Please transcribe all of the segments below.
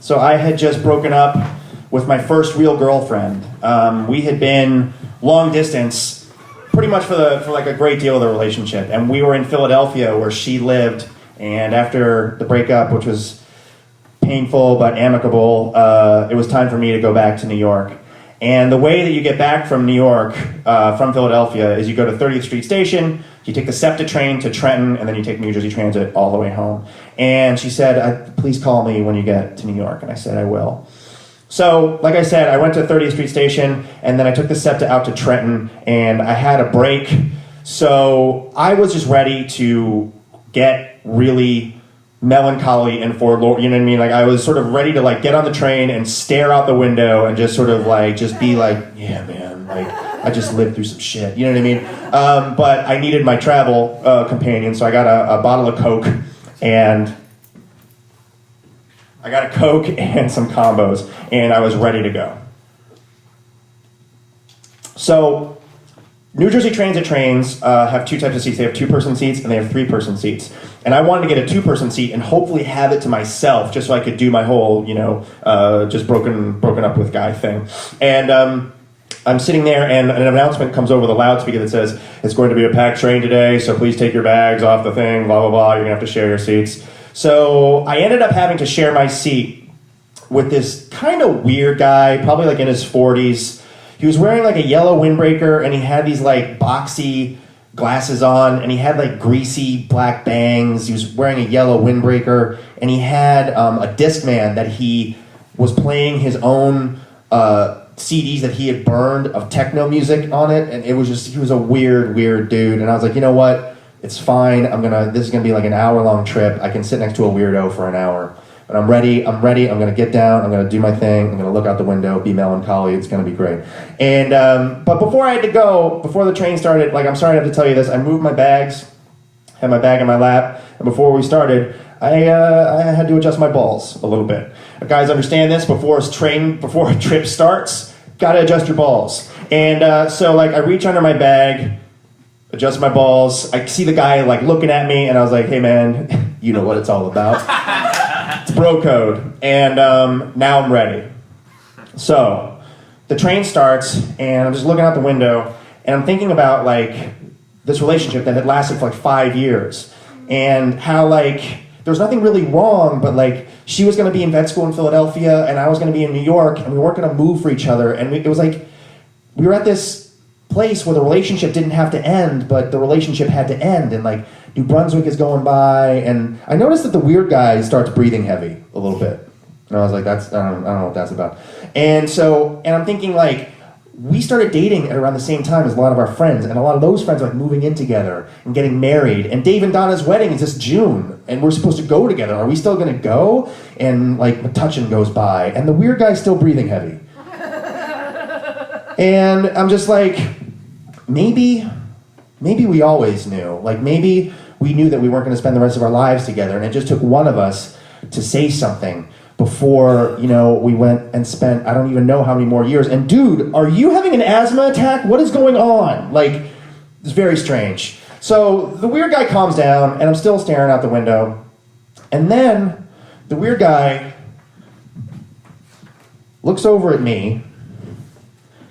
So I had just broken up with my first real girlfriend. We had been long distance pretty much for like a great deal of the relationship. And we were in Philadelphia where she lived. And after the breakup, which was painful but amicable, it was time for me to go back to New York. And the way that you get back from New York, from Philadelphia, is you go to 30th Street Station, you take the SEPTA train to Trenton, and then you take New Jersey Transit all the way home. And she said, please call me when you get to New York. And I said, I will. So, like I said, I went to 30th Street Station, and then I took the SEPTA out to Trenton, and I had a break. So I was just ready to get really melancholy and forlorn, you know what I mean? Like, I was sort of ready to, like, get on the train and stare out the window and just sort of, like, just be like, yeah, man, like, I just lived through some shit, you know what I mean? But I needed my travel companion, so I got a bottle of Coke, and I got a Coke and some combos, and I was ready to go. So, New Jersey Transit trains have two types of seats. They have two-person seats and they have three-person seats. And I wanted to get a two-person seat and hopefully have it to myself just so I could do my whole, just broken up with guy thing. And I'm sitting there and an announcement comes over the loudspeaker that says, it's going to be a packed train today, so please take your bags off the thing, blah, blah, blah. You're going to have to share your seats. So I ended up having to share my seat with this kind of weird guy, probably like in his 40s. He was wearing like a yellow windbreaker and he had these like boxy glasses on and he had like greasy black bangs. He was wearing a yellow windbreaker and he had a Discman that he was playing his own CDs that he had burned of techno music on it. And it was just, he was a weird dude. And I was like, you know what? It's fine. This is gonna be like an hour-long trip. I can sit next to a weirdo for an hour. But I'm ready, I'm gonna get down, I'm gonna do my thing, I'm gonna look out the window, be melancholy, it's gonna be great. And, but before I had to go, before the train started, like, I'm sorry to have to tell you this, I moved my bags, had my bag in my lap, and before we started, I had to adjust my balls a little bit. Guys, understand this, before a trip starts, gotta adjust your balls. And so, like, I reach under my bag, adjust my balls, I see the guy, like, looking at me, and I was like, hey man, you know what it's all about. It's bro code, and now I'm ready. So, the train starts, and I'm just looking out the window, and I'm thinking about, like, this relationship that had lasted for, like, 5 years, and how, like, there was nothing really wrong, but, like, she was going to be in vet school in Philadelphia, and I was going to be in New York, and we weren't going to move for each other, and it was like, we were at this place where the relationship didn't have to end, but the relationship had to end, and, like, New Brunswick is going by, and I noticed that the weird guy starts breathing heavy a little bit. And I was like, I don't know what that's about. And I'm thinking, like, we started dating at around the same time as a lot of our friends, and a lot of those friends are, like, moving in together and getting married. And Dave and Donna's wedding is this June, and we're supposed to go together. Are we still gonna go? And, like, Metuchen goes by, and the weird guy's still breathing heavy. And I'm just like, maybe we always knew. Like, maybe we knew that we weren't going to spend the rest of our lives together, and it just took one of us to say something before, we went and spent, I don't even know how many more years. And dude, are you having an asthma attack? What is going on? Like, it's very strange. So the weird guy calms down, and I'm still staring out the window. And then the weird guy looks over at me,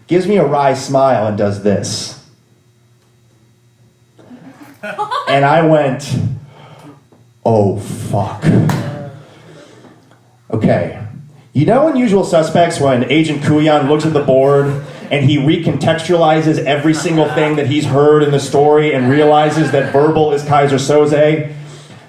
gives me a wry smile, and does this. And I went, oh, fuck. Okay. You know in Usual Suspects when Agent Kuyan looks at the board and he recontextualizes every single thing that he's heard in the story and realizes that verbal is Kaiser Soze?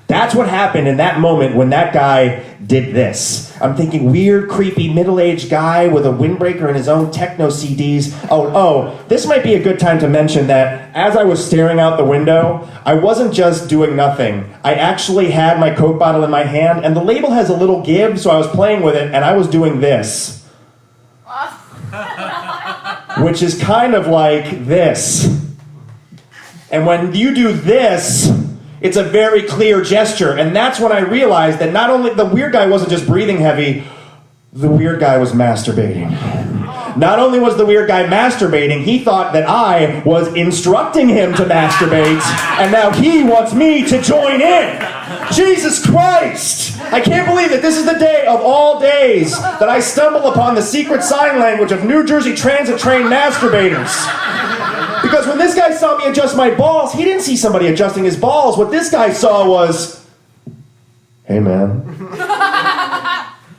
That's what happened in that moment when that guy did this. I'm thinking weird, creepy, middle-aged guy with a windbreaker and his own techno CDs. Oh, this might be a good time to mention that as I was staring out the window, I wasn't just doing nothing. I actually had my Coke bottle in my hand, and the label has a little give, so I was playing with it, and I was doing this. Which is kind of like this. And when you do this, it's a very clear gesture, and that's when I realized that not only the weird guy wasn't just breathing heavy, the weird guy was masturbating. Not only was the weird guy masturbating, he thought that I was instructing him to masturbate, and now he wants me to join in. Jesus Christ! I can't believe that this is the day of all days that I stumble upon the secret sign language of New Jersey Transit train masturbators. Because when this guy saw me adjust my balls, he didn't see somebody adjusting his balls. What this guy saw was, hey man,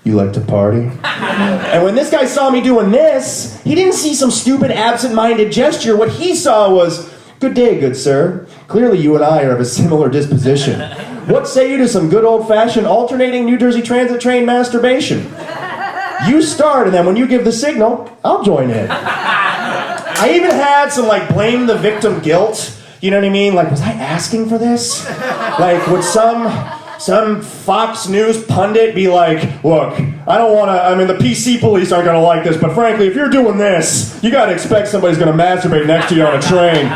you like to party? And when this guy saw me doing this, he didn't see some stupid absent-minded gesture. What he saw was, good day, good sir. Clearly you and I are of a similar disposition. What say you to some good old-fashioned alternating New Jersey Transit train masturbation? You start, and then when you give the signal, I'll join in. I even had some, like, blame the victim guilt. You know what I mean? Like, was I asking for this? Like, would some Fox News pundit be like, look, I don't want to, I mean, the PC police aren't going to like this, but frankly, if you're doing this, you got to expect somebody's going to masturbate next to you on a train.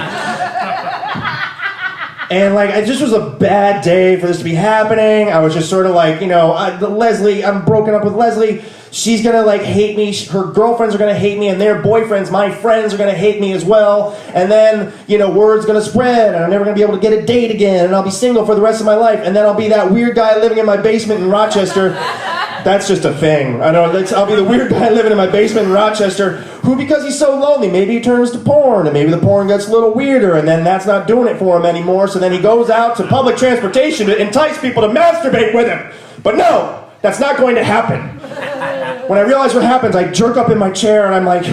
And, like, it just was a bad day for this to be happening. I was just sort of like, you know, Leslie, I'm broken up with Leslie. She's gonna, like, hate me. Her girlfriends are gonna hate me, and their boyfriends, my friends, are gonna hate me as well. And then, you know, word's gonna spread, and I'm never gonna be able to get a date again, and I'll be single for the rest of my life. And then I'll be that weird guy living in my basement in Rochester. That's just a thing. I know. I'll be the weird guy living in my basement in Rochester who, because he's so lonely, maybe he turns to porn, and maybe the porn gets a little weirder, and then that's not doing it for him anymore. So then he goes out to public transportation to entice people to masturbate with him. But no, that's not going to happen. When I realize what happens, I jerk up in my chair and I'm like,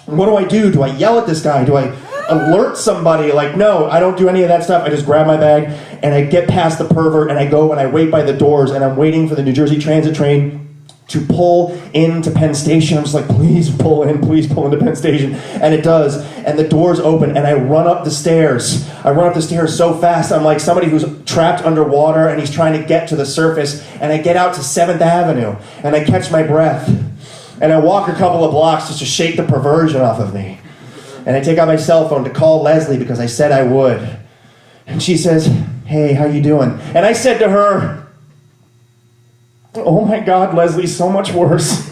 what do I do? Do I yell at this guy? Do I alert somebody? Like, no, I don't do any of that stuff. I just grab my bag and I get past the pervert and I go and I wait by the doors and I'm waiting for the New Jersey Transit train to pull into Penn Station. I'm just like, please pull into Penn Station. And it does. And the doors open and I run up the stairs. I run up the stairs so fast, I'm like somebody who's trapped underwater and he's trying to get to the surface. And I get out to 7th Avenue and I catch my breath. And I walk a couple of blocks just to shake the perversion off of me. And I take out my cell phone to call Leslie because I said I would. And she says, hey, how you doing? And I said to her, oh my God, Leslie, so much worse.